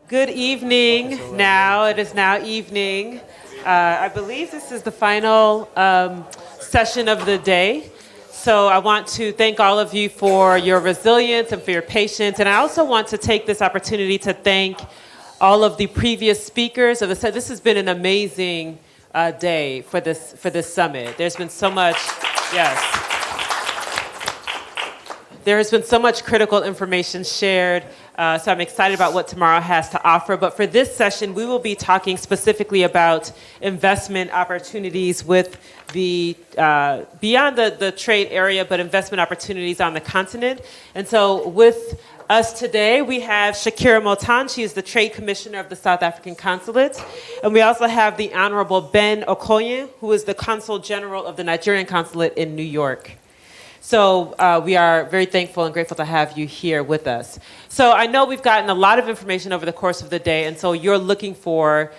Good evening now. It is now evening. I believe this is the final session of the day. So I want to thank all of you for your resilience and for your patience. And I also want to take this opportunity to thank all of the previous speakers of the set. This has been an amazing day for this summit. There's been so much, yes. There has been so much critical information shared, so I'm excited about what tomorrow has to offer. But for this session, we will be talking specifically about investment opportunities with the, beyond the trade area, but investment opportunities on the continent. And so with us today, we have Shakira Motan. She is the Trade Commissioner of the South African Consulate. And we also have the Honorable Ben Okoye, who is the Consul General of the Nigerian Consulate in New York. So we are very thankful and grateful to have you here with us. So I know we've gotten a lot of information over the course of the day, and so you're looking for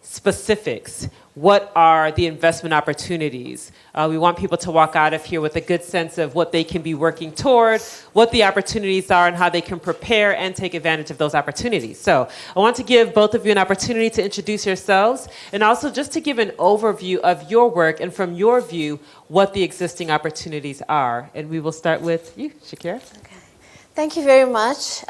specifics. What are the investment opportunities? We want people to walk out of here with a good sense of what they can be working toward, what the opportunities are, and how they can prepare and take advantage of those opportunities. So I want to give both of you an opportunity to introduce yourselves, and also just to give an overview of your work, and from your view, what the existing opportunities are. And we will start with you, Shakira. Okay. Thank you very much.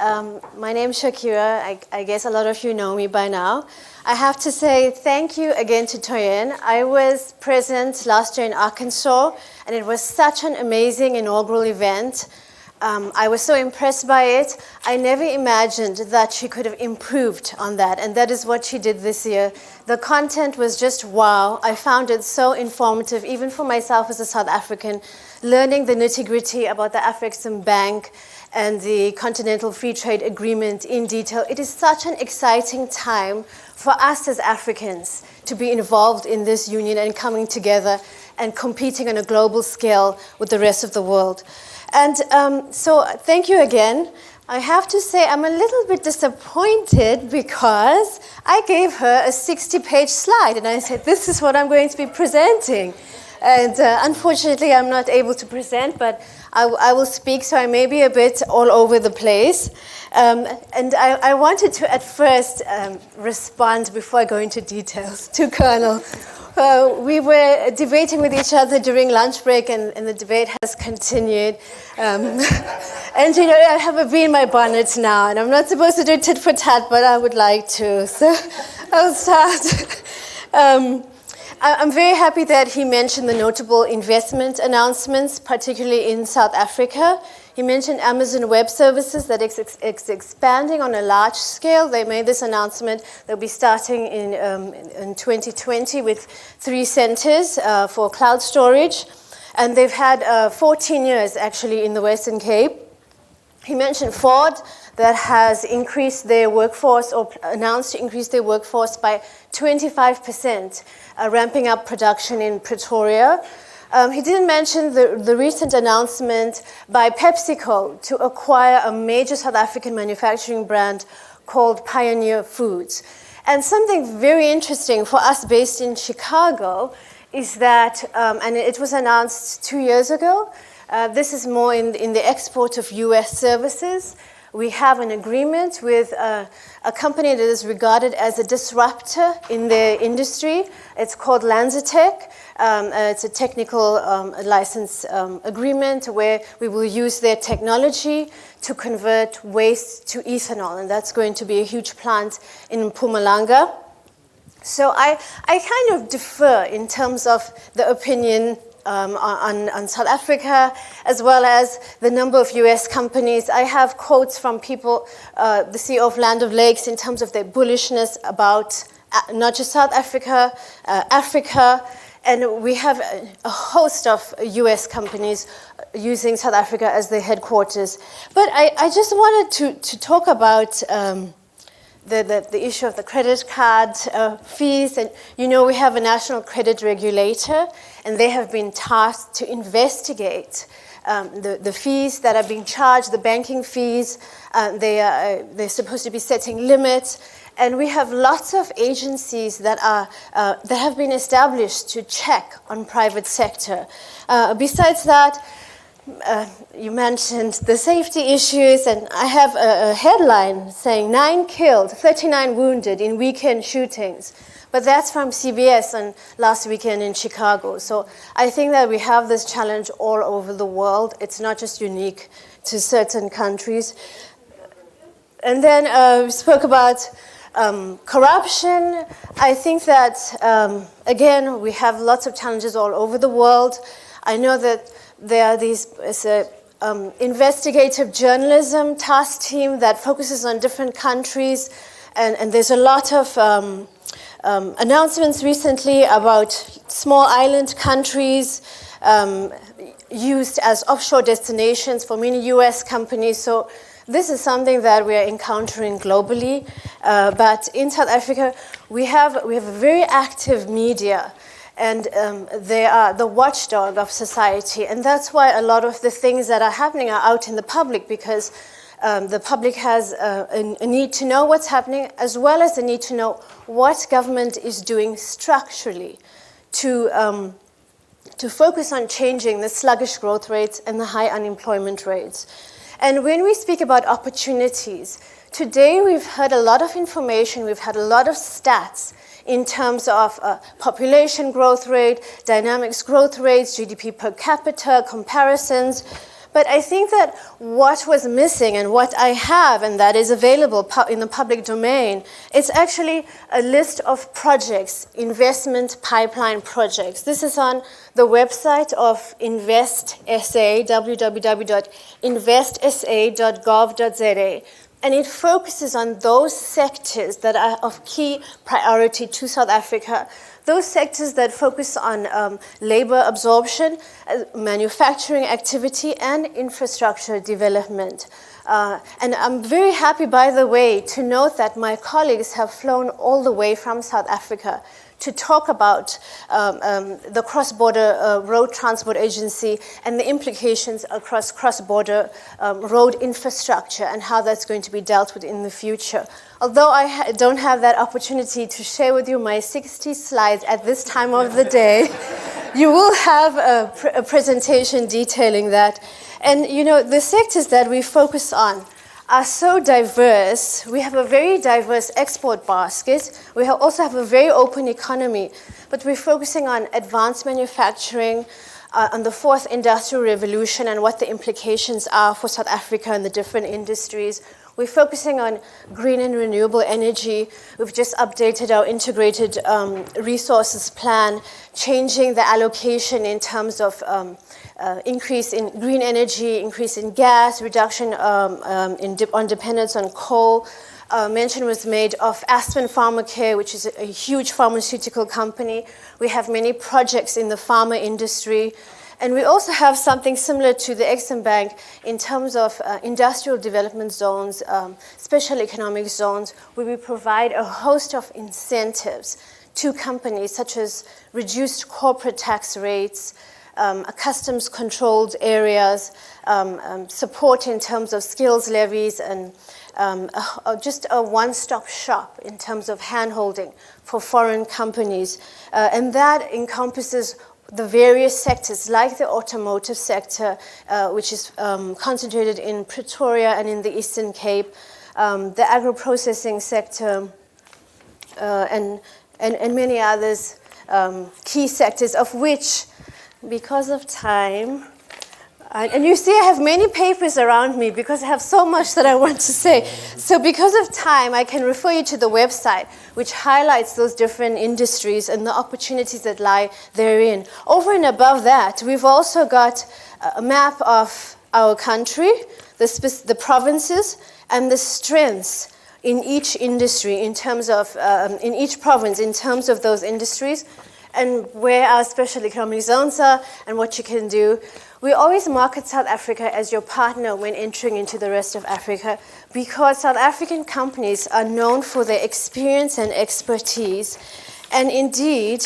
My name is Shakira. I guess a lot of you know me by now. I have to say thank you again to Toyin. I was present last year in Arkansas, and it was such an amazing inaugural event. I was so impressed by it. I never imagined that she could have improved on that, and that is what she did this year. The content was just wow. I found it so informative, even for myself as a South African, learning the nitty-gritty about the Afrexim Bank and the Continental Free Trade Agreement in detail. It is such an exciting time for us as Africans to be involved in this union and coming together and competing on a global scale with the rest of the world. And so thank you again. I have to say I'm a little bit disappointed because I gave her a 60-page slide and I said, this is what I'm going to be presenting. And unfortunately, I'm not able to present, but I will speak, so I may be a bit all over the place. And I wanted to, at first, respond before I go into details to Colonel. We were debating with each other during lunch break, and the debate has continued. And, you know, I have a bee in my bonnet now, and I'm not supposed to do tit for tat, but I would like to. So I'll start. I'm very happy that he mentioned the notable investment announcements, particularly in South Africa. He mentioned Amazon Web Services that it's expanding on a large scale. They made this announcement. They'll be starting in 2020 with 3 centers for cloud storage. And they've had 14 years, actually, in the Western Cape. He mentioned Ford, that has increased their workforce or announced to increase their workforce by 25%, ramping up production in Pretoria. He didn't mention the recent announcement by PepsiCo to acquire a major South African manufacturing brand called Pioneer Foods. And something very interesting for us based in Chicago is that, and it was announced 2 years ago, this is more in the export of US services. We have an agreement with a company that is regarded as a disruptor in the industry. It's called LanzaTech. It's a technical license agreement where we will use their technology to convert waste to ethanol, and that's going to be a huge plant in Mpumalanga. So I kind of defer in terms of the opinion on South Africa, as well as the number of US companies. I have quotes from people, the CEO of Land of Lakes, in terms of their bullishness about not just South Africa, Africa, and we have a host of US companies using South Africa as their headquarters. But I just wanted to talk about the issue of the credit card fees. And you know, we have a national credit regulator, and they have been tasked to investigate the fees that are being charged, the banking fees. They're supposed to be setting limits. And we have lots of agencies that have been established to check on private sector. Besides that, you mentioned the safety issues, and I have a headline saying 9 killed, 39 wounded in weekend shootings. But that's from CBS on last weekend in Chicago. So I think that we have this challenge all over the world. It's not just unique to certain countries. And then we spoke about corruption. I think that, again, we have lots of challenges all over the world. I know that there are these investigative journalism task team that focuses on different countries, and there's a lot of announcements recently about small island countries used as offshore destinations for many US companies. So this is something that we are encountering globally, but in South Africa, we have a very active media, and they are the watchdog of society, and that's why a lot of the things that are happening are out in the public, because the public has a need to know what's happening, as well as the need to know what government is doing structurally to focus on changing the sluggish growth rates and the high unemployment rates. And when we speak about opportunities, today we've heard a lot of information, we've had a lot of stats in terms of population growth rate, dynamics growth rates, GDP per capita, comparisons. But I think that what was missing, and what I have, and that is available in the public domain, it's actually a list of projects, investment pipeline projects. This is on the website of InvestSA, www.investsa.gov.za. And it focuses on those sectors that are of key priority to South Africa. Those sectors that focus on labor absorption, manufacturing activity, and infrastructure development. And I'm very happy, by the way, to note that my colleagues have flown all the way from South Africa to talk about the cross-border road transport agency and the implications across cross-border road infrastructure and how that's going to be dealt with in the future. Although I don't have that opportunity to share with you my 60 slides at this time of the day, you will have a presentation detailing that. And you know, the sectors that we focus on are so diverse. We have a very diverse export basket. We also have a very open economy, but we're focusing on advanced manufacturing, on the fourth industrial revolution and what the implications are for South Africa and the different industries. We're focusing on green and renewable energy. We've just updated our integrated resources plan, changing the allocation in terms of increase in green energy, increase in gas, reduction on dependence on coal. Mention was made of Aspen Pharmacare, which is a huge pharmaceutical company. We have many projects in the pharma industry. And we also have something similar to the Exim Bank in terms of industrial development zones, special economic zones, where we provide a host of incentives to companies, such as reduced corporate tax rates, customs-controlled areas, support in terms of skills levies, and just a one-stop shop in terms of hand-holding for foreign companies. And that encompasses the various sectors, like the automotive sector, which is concentrated in Pretoria and in the Eastern Cape, the agro-processing sector, and many others, key sectors, of which, because of time, and you see I have many papers around me because I have so much that I want to say. So because of time, I can refer you to the website, which highlights those different industries and the opportunities that lie therein. Over and above that, we've also got a map of our country, the provinces, and the strengths in each industry in terms of, in each province, in terms of those industries, and where our special economic zones are and what you can do. We always market South Africa as your partner when entering into the rest of Africa, because South African companies are known for their experience and expertise. And indeed,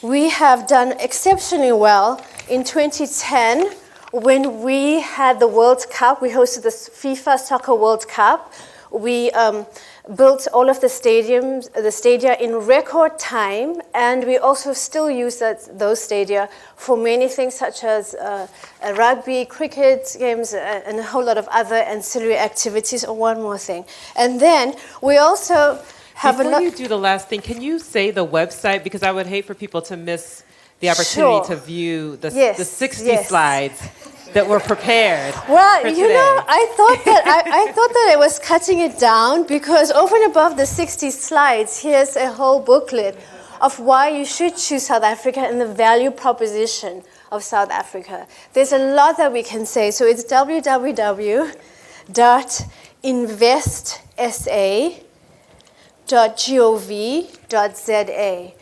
we have done exceptionally well in 2010 when we had the World Cup. We hosted the FIFA Soccer World Cup, We built all of the stadia in record time, and we also still use those stadia for many things such as rugby, cricket games, and a whole lot of other ancillary activities. Oh, one more thing. And then we also have Before you do the last thing, can you say the website? Because I would hate for people to miss the opportunity to view the 60 slides that were prepared. Well, you know, I thought that I was cutting it down, because over and above the 60 slides, here's a whole booklet of why you should choose South Africa and the value proposition of South Africa. There's a lot that we can say. So it's www.investsa.gov.za.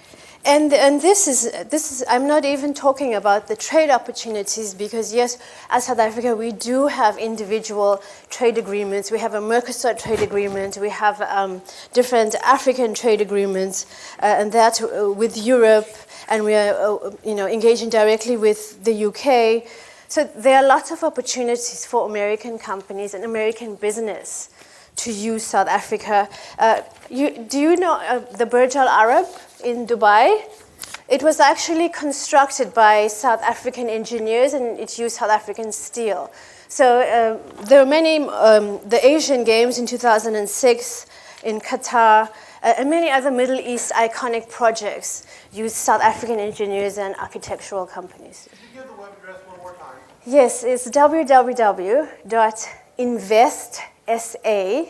And this is, I'm not even talking about the trade opportunities, because yes, as South Africa, we do have individual trade agreements. We have a Mercosur trade agreement. We have different African trade agreements, and that with Europe, and we are engaging directly with the UK. So there are lots of opportunities for American companies and American business to use South Africa. Do you know the Burj Al Arab in Dubai? It was actually constructed by South African engineers, and it used South African steel. So there are many, the Asian Games in 2006 in Qatar, and many other Middle East iconic projects use South African engineers and architectural companies. Could you give the web address one more time? Yes, it's www.investsa.gov.za.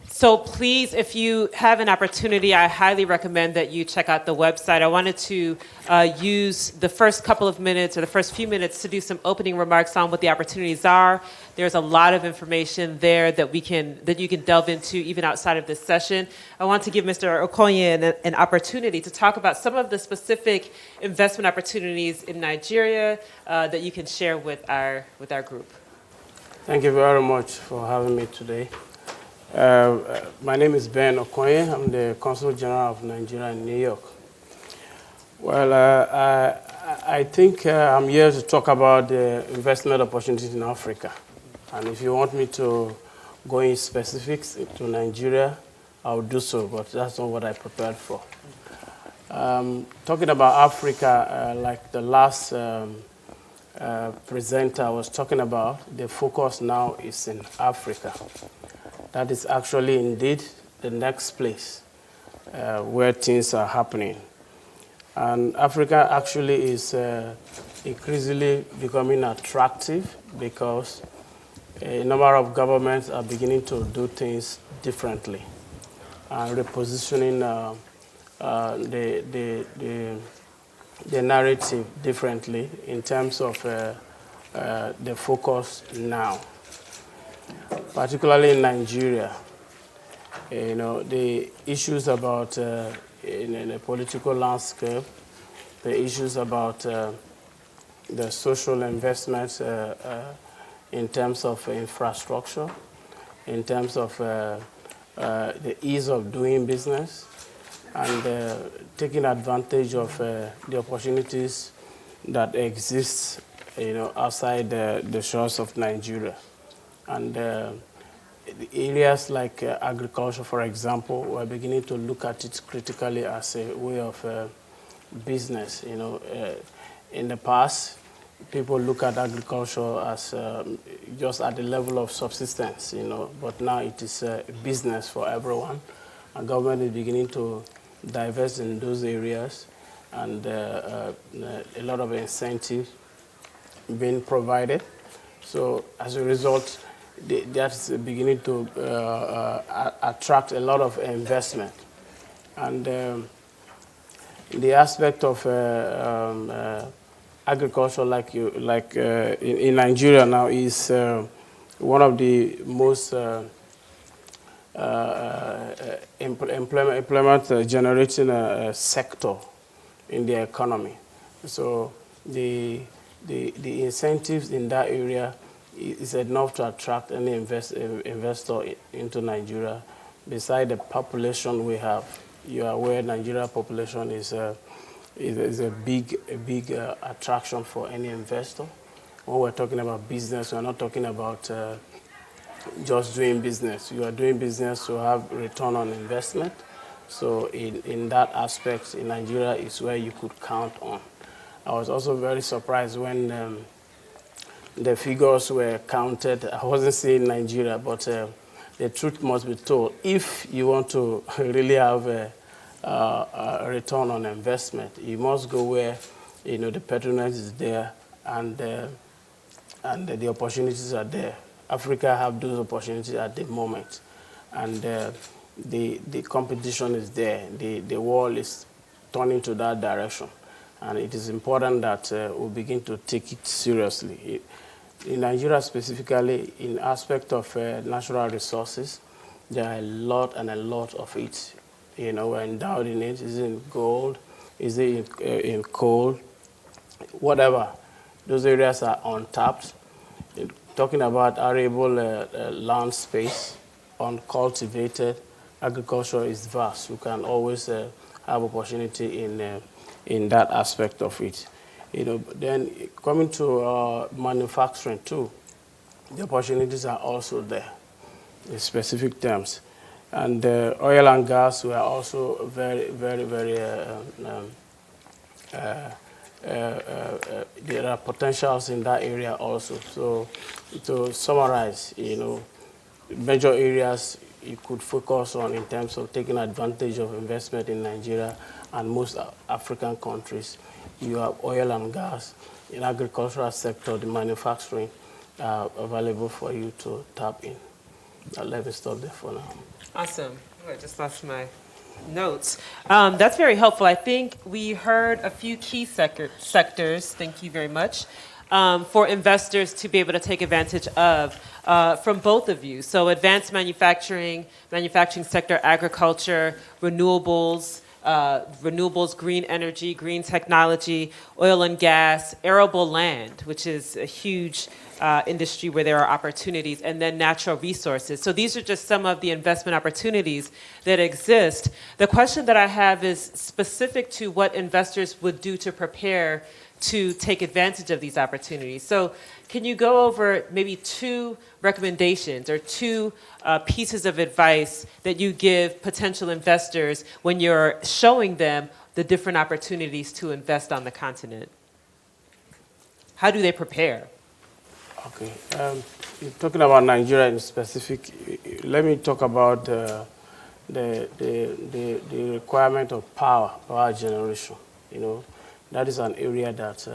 So please, if you have an opportunity, I highly recommend that you check out the website. I wanted to use the first couple of minutes, or the first few minutes, to do some opening remarks on what the opportunities are. There's a lot of information there that you can delve into even outside of this session. I want to give Mr. Okoye an opportunity to talk about some of the specific investment opportunities in Nigeria that you can share with our group. Thank you very much for having me today. My name is Ben Okoye. I'm the Consul General of Nigeria in New York. Well, I think I'm here to talk about the investment opportunities in Africa. And if you want me to go in specifics to Nigeria, I'll do so, but that's not what I prepared for. Talking about Africa, like the last presenter was talking about, the focus now is in Africa. That is actually indeed the next place where things are happening. And Africa actually is increasingly becoming attractive, because a number of governments are beginning to do things differently and repositioning the narrative differently in terms of the focus now. Particularly in Nigeria, the issues about in the political landscape, the issues about the social investments in terms of infrastructure, in terms of the ease of doing business, and taking advantage of the opportunities that exist, outside the shores of Nigeria. And the areas like agriculture, for example, we're beginning to look at it critically as a way of business. In the past, people look at agriculture as just at the level of subsistence, but now it is a business for everyone. And government is beginning to divest in those areas, and a lot of incentives being provided. So as a result, that's beginning to attract a lot of investment. And the aspect of agriculture, in Nigeria now, is one of the most employment generating sector in the economy. So the incentives in that area is enough to attract any investor into Nigeria. Beside the population we have, you are aware Nigeria population is is a big attraction for any investor. When we're talking about business, we're not talking about just doing business. You are doing business to have return on investment. So in that aspect, in Nigeria is where you could count on. I was also very surprised when the figures were counted. I wasn't saying Nigeria, but the truth must be told. If you want to really have a return on investment, you must go where the patronage is there and the opportunities are there. Africa have those opportunities at the moment, and the competition is there. The world is turning to that direction, and it is important that we begin to take it seriously. In Nigeria specifically, in aspect of natural resources, there are a lot of it. We're endowed in it. Is it in gold? Is it in coal? Whatever. Those areas are untapped. Talking about arable land space, uncultivated, agriculture is vast. You can always have opportunity in that aspect of it. Then coming to manufacturing too, the opportunities are also there in specific terms. And oil and gas were also very, very, very there are potentials in that area also. So to summarize, major areas you could focus on in terms of taking advantage of investment in Nigeria and most African countries. You have oil and gas, in agricultural sector, the manufacturing available for you to tap in. Let me stop there for now. Awesome. I just lost my notes. That's very helpful. I think we heard a few key sectors, thank you very much, for investors to be able to take advantage of from both of you. So advanced manufacturing sector, agriculture, renewables, green energy, green technology, oil and gas, arable land, which is a huge industry where there are opportunities, and then natural resources. So these are just some of the investment opportunities that exist. The question that I have is specific to what investors would do to prepare to take advantage of these opportunities. So can you go over maybe 2 recommendations or 2 pieces of advice that you give potential investors when you're showing them the different opportunities to invest on the continent? How do they prepare? Okay. You're talking about Nigeria in specific. Let me talk about the requirement of power generation. That is an area that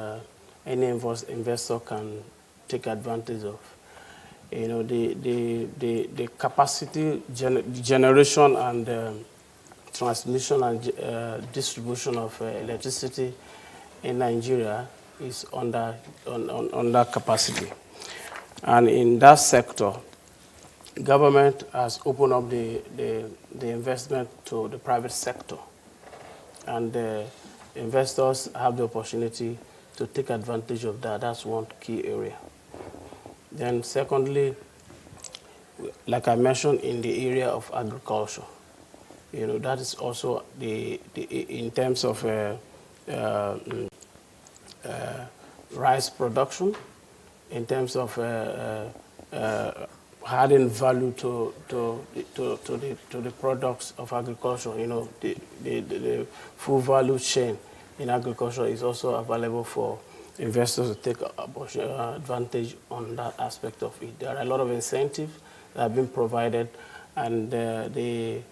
any investor can take advantage of. The capacity generation and transmission and distribution of electricity in Nigeria is under capacity. And in that sector, government has opened up the investment to the private sector. And investors have the opportunity to take advantage of that. That's one key area. Then secondly, like I mentioned, in the area of agriculture, that is also in terms of rice production, in terms of adding value to the products of agriculture. The full value chain in agriculture is also available for investors to take advantage on that aspect of it. There are a lot of incentives that have been provided, and the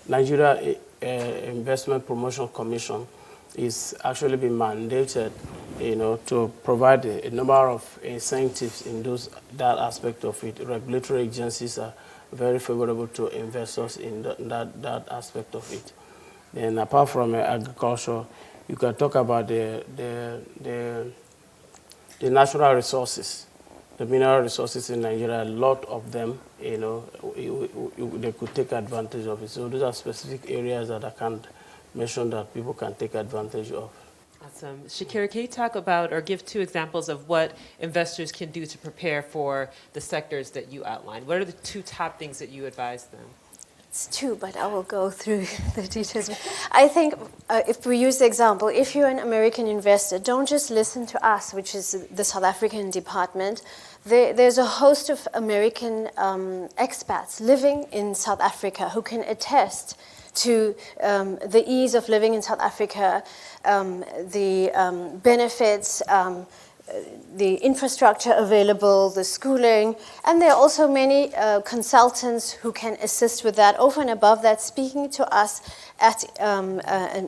Nigeria Investment Promotion Commission is actually been mandated, to provide a number of incentives in that aspect of it. Regulatory agencies are very favorable to investors in that aspect of it. Then apart from agriculture, you can talk about the natural resources, the mineral resources in Nigeria. A lot of them, they could take advantage of it. So those are specific areas that I can't mention that people can take advantage of. Awesome. Shakira, can you talk about or give 2 examples of what investors can do to prepare for the sectors that you outlined? What are the 2 top things that you advise them? It's two, but I will go through the details. I think if we use the example, if you're an American investor, don't just listen to us, which is the South African department. There's a host of American expats living in South Africa who can attest to the ease of living in South Africa, the benefits, the infrastructure available, the schooling, and there are also many consultants who can assist with that. Over and above that, speaking to us at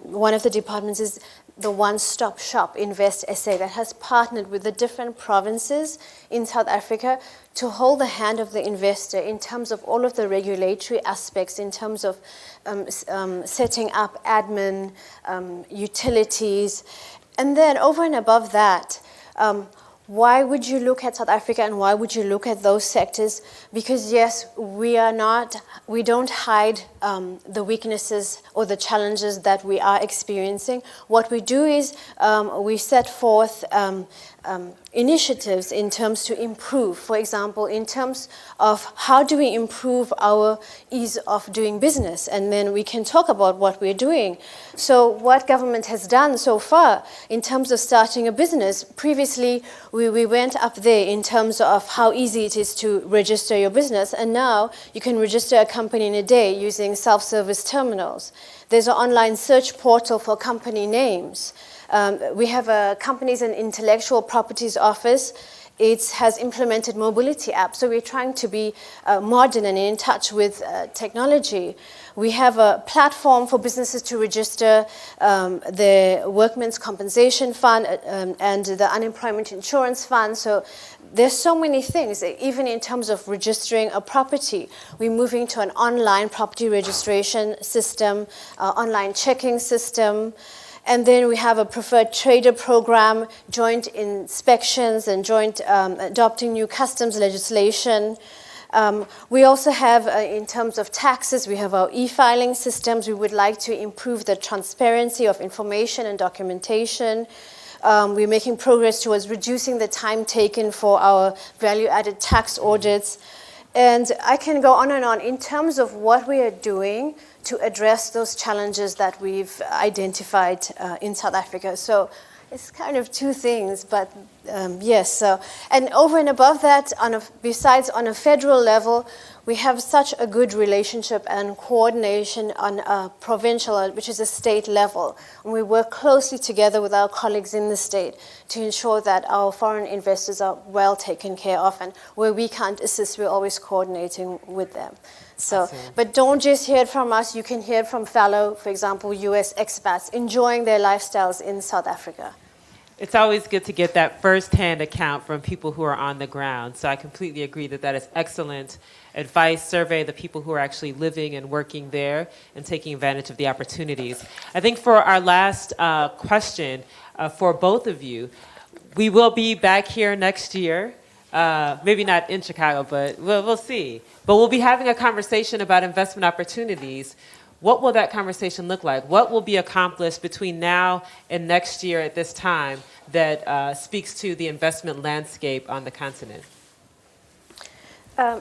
one of the departments is the one-stop shop, Invest SA, that has partnered with the different provinces in South Africa to hold the hand of the investor in terms of all of the regulatory aspects, in terms of setting up admin, utilities. And then over and above that, why would you look at South Africa and why would you look at those sectors? Because yes, we don't hide the weaknesses or the challenges that we are experiencing. What we do is we set forth initiatives in terms to improve. For example, in terms of how do we improve our ease of doing business, and then we can talk about what we're doing. So what government has done so far in terms of starting a business, previously we went up there in terms of how easy it is to register your business, and now you can register a company in a day using self-service terminals. There's an online search portal for company names. We have a Companies and Intellectual Properties Office. It has implemented mobility apps, so we're trying to be modern and in touch with technology. We have a platform for businesses to register the Workmen's Compensation Fund and the Unemployment Insurance Fund. So there's so many things, even in terms of registering a property. We're moving to an online property registration system, online checking system. And then we have a preferred trader program, joint inspections and joint adopting new customs legislation. We also have, in terms of taxes, we have our e-filing systems. We would like to improve the transparency of information and documentation. We're making progress towards reducing the time taken for our value-added tax audits. And I can go on and on in terms of what we are doing to address those challenges that we've identified in South Africa. So it's kind of two things, but yes. So, and over and above that, besides on a federal level, we have such a good relationship and coordination on a provincial, which is a state level. And we work closely together with our colleagues in the state to ensure that our foreign investors are well taken care of. And where we can't assist, we're always coordinating with them. So, but don't just hear it from us. You can hear it from fellow, for example, US expats enjoying their lifestyles in South Africa. It's always good to get that first-hand account from people who are on the ground. So I completely agree that that is excellent advice. Survey the people who are actually living and working there and taking advantage of the opportunities. I think for our last question for both of you, we will be back here next year. Maybe not in Chicago, but we'll see. But we'll be having a conversation about investment opportunities. What will that conversation look like? What will be accomplished between now and next year at this time that speaks to the investment landscape on the continent?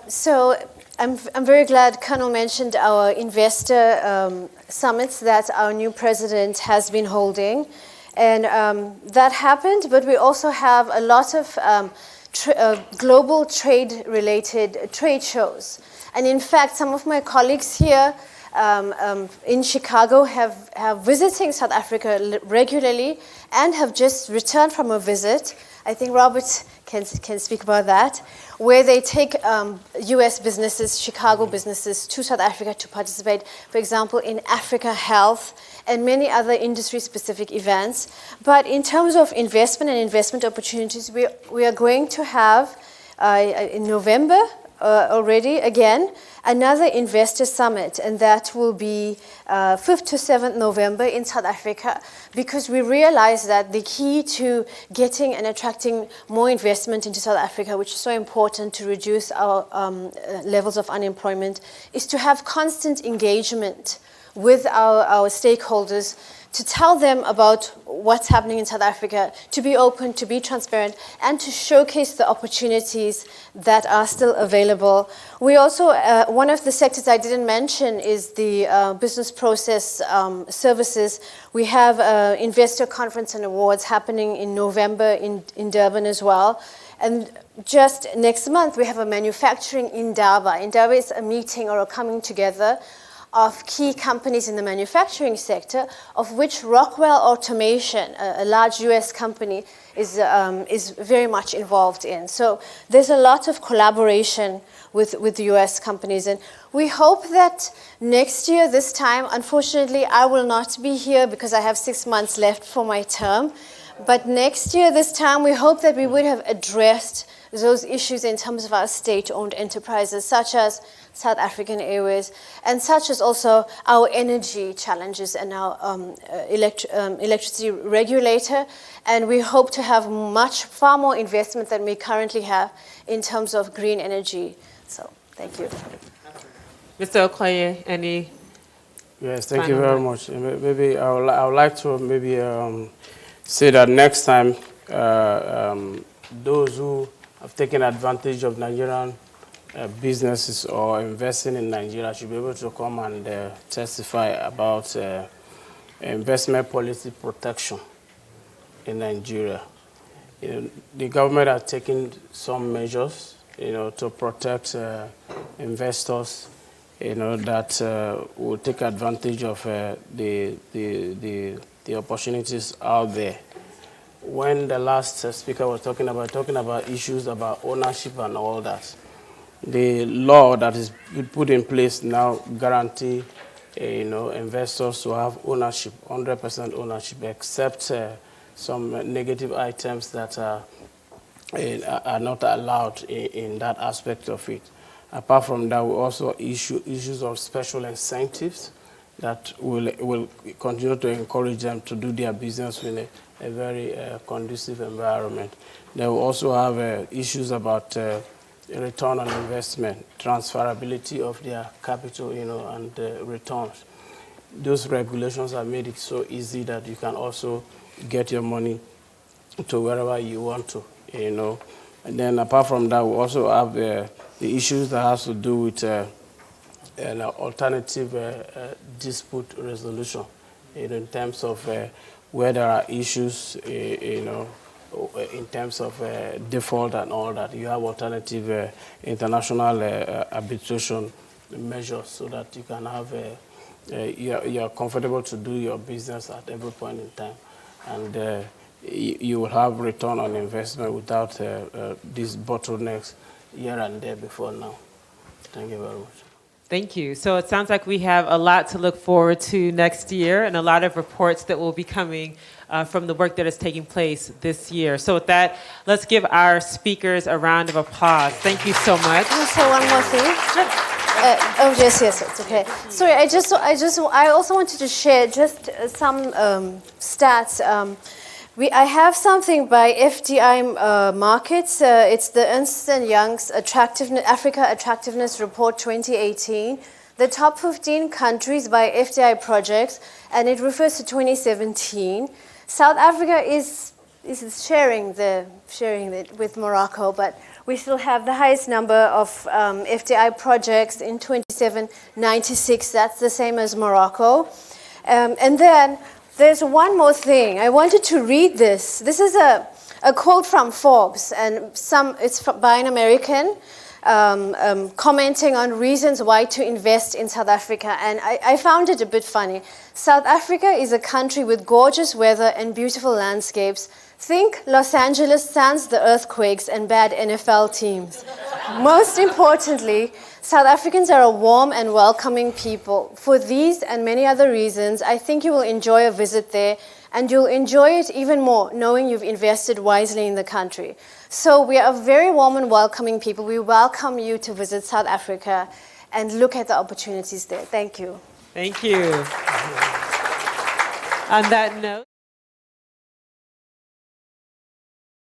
So I'm very glad Colonel mentioned our investor summits that our new president has been holding. And that happened, but we also have a lot of global trade-related trade shows. And in fact, some of my colleagues here in Chicago have visiting South Africa regularly and have just returned from a visit. I think Robert can speak about that, where they take US businesses, Chicago businesses to South Africa to participate, for example, in Africa Health and many other industry-specific events. But in terms of investment and investment opportunities, we are going to have in November already, again, another investor summit, and that will be 5th to 7th November in South Africa, because we realize that the key to getting and attracting more investment into South Africa, which is so important to reduce our levels of unemployment, is to have constant engagement with our stakeholders to tell them about what's happening in South Africa, to be open, to be transparent, and to showcase the opportunities that are still available. We also, one of the sectors I didn't mention is the business process services. We have Investor Conference and Awards happening in November in Durban as well. And just next month, we have a manufacturing Indaba. Indaba is a meeting or a coming together of key companies in the manufacturing sector, of which Rockwell Automation, a large US company, is very much involved in. So there's a lot of collaboration with the US companies. And we hope that next year, this time, unfortunately, I will not be here because I have 6 months left for my term. But next year, this time, we hope that we would have addressed those issues in terms of our state-owned enterprises, such as South African Airways, and such as also our energy challenges and our electricity regulator. And we hope to have far more investment than we currently have in terms of green energy. So, thank you. Mr. Okoye, any? Yes, thank you very much. Maybe I would like to say that next time, those who have taken advantage of Nigerian businesses or investing in Nigeria should be able to come and testify about investment policy protection in Nigeria. The government has taken some measures, to protect investors, that will take advantage of the opportunities out there. When the last speaker was talking about issues about ownership and all that, the law that is put in place now guarantee, investors to have ownership, 100% ownership, except some negative items that are not allowed in that aspect of it. Apart from that, we also issue issues of special incentives that will continue to encourage them to do their business in a very conducive environment. They will also have issues about return on investment, transferability of their capital, and returns. Those regulations have made it so easy that you can also get your money to wherever you want to, And then apart from that, we also have the issues that has to do with an alternative dispute resolution, in terms of where there are issues, in terms of default and all that. You have alternative international arbitration measures so that you can have, you're comfortable to do your business at every point in time. And you will have return on investment without these bottlenecks here and there before now. Thank you very much. Thank you. So it sounds like we have a lot to look forward to next year and a lot of reports that will be coming from the work that is taking place this year. So with that, let's give our speakers a round of applause. Thank you so much. Can I say one more thing? Yes, it's okay. Sorry, I also wanted to share just some stats. I have something by FDI Markets. It's the Ernst & Young's Africa Attractiveness Report 2018. The top 15 countries by FDI projects, and it refers to 2017. South Africa is sharing it with Morocco, but we still have the highest number of FDI projects in 97, 96. That's the same as Morocco. And then there's one more thing. I wanted to read this. This is a quote from Forbes, and it's by an American commenting on reasons why to invest in South Africa. And I found it a bit funny. South Africa is a country with gorgeous weather and beautiful landscapes. Think Los Angeles sans the earthquakes and bad NFL teams. Most importantly, South Africans are a warm and welcoming people. For these and many other reasons, I think you will enjoy a visit there, and you'll enjoy it even more knowing you've invested wisely in the country. So we are a very warm and welcoming people. We welcome you to visit South Africa and look at the opportunities there. Thank you. Thank you. On that note.